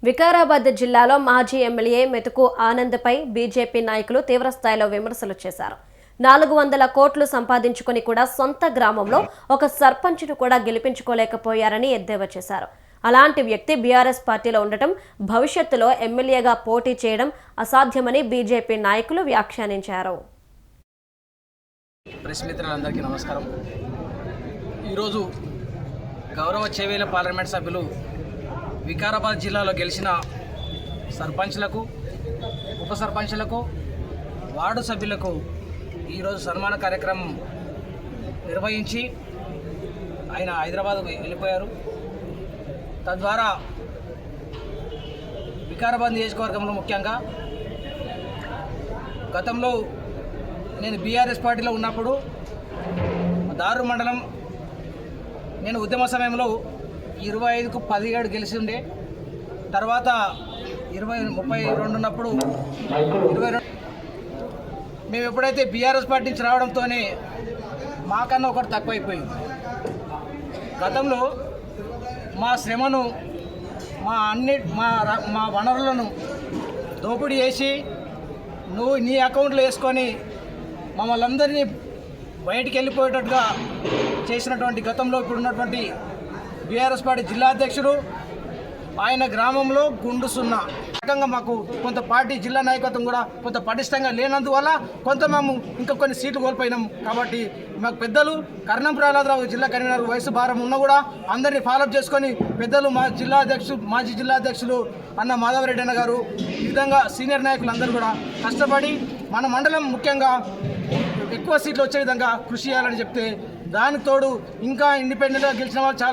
వికారాబాద్ జిల్లాలో మాజీ ఎమ్మెల్యే మెతుకు ఆనంద్పై బీజేపీ నాయకులు తీవ్రస్థాయిలో విమర్శలు చేశారు. 400 కోట్లు సంపాదించుకుని కూడా సొంత గ్రామంలో ఒక సర్పంచ్ను కూడా గెలిపించుకోలేకపోయారని ఎద్దేవా చేశారు. అలాంటి వ్యక్తి బీఆర్ఎస్ పార్టీలో ఉండటం, భవిష్యత్తులో ఎమ్మెల్యేగా పోటీ చేయడం అసాధ్యమని బీజేపీ నాయకులు వ్యాఖ్యానించారు. ప్రెస్ మిత్రులందరికీ నమస్కారం. ఈరోజు గౌరవ చేవేల పార్లమెంట్ సభ్యులు వికారాబాద్ జిల్లాలో గెలిచిన సర్పంచ్లకు, ఉప సర్పంచ్లకు, వార్డు సభ్యులకు ఈరోజు సన్మాన కార్యక్రమం నిర్వహించి ఆయన హైదరాబాద్ వెళ్ళిపోయారు. తద్వారా వికారాబాద్ నియోజకవర్గంలో ముఖ్యంగా గతంలో నేను బీఆర్ఎస్ పార్టీలో ఉన్నప్పుడు దారు మండలం నేను ఉద్యమ సమయంలో 25కు 17 గెలిచి ఉండే, తర్వాత 32 ఉన్నప్పుడు 22 మేము ఎప్పుడైతే బీఆర్ఎస్ పార్టీ నుంచి రావడంతోనే మాకన్నా ఒకటి తక్కువైపోయింది. గతంలో మా శ్రమను, మా వనరులను దోపిడీ చేసి నువ్వు నీ అకౌంట్లో వేసుకొని మమ్మల్ని అందరినీ బయటికి వెళ్ళిపోయేటట్టుగా చేసినటువంటి గతంలో ఇప్పుడున్నటువంటి బీఆర్ఎస్ పార్టీ జిల్లా అధ్యక్షుడు ఆయన గ్రామంలో గుండు సున్నా రకంగా మాకు కొంత పార్టీ జిల్లా నాయకత్వం కూడా కొంత పటిష్టంగా లేనందువల్ల కొంత మేము ఇంకా కొన్ని సీట్లు కోల్పోయినాం. కాబట్టి మాకు పెద్దలు కర్ణం ప్రహ్లాదరావు జిల్లా కన్వీనర్ వయసు భారం ఉన్నా కూడా అందరినీ ఫాలోఅప్ చేసుకొని పెద్దలు మాజీ జిల్లా అధ్యక్షులు అన్న మాధవరెడ్డి అన్న గారు, ఈ విధంగా సీనియర్ నాయకులు అందరూ కూడా కష్టపడి మన మండలం ముఖ్యంగా ఎక్కువ సీట్లు వచ్చే విధంగా కృషి చేయాలని చెప్తే, దానికి తోడు ఇంకా ఇండిపెండెంట్గా గెలిచిన వాళ్ళు చాలా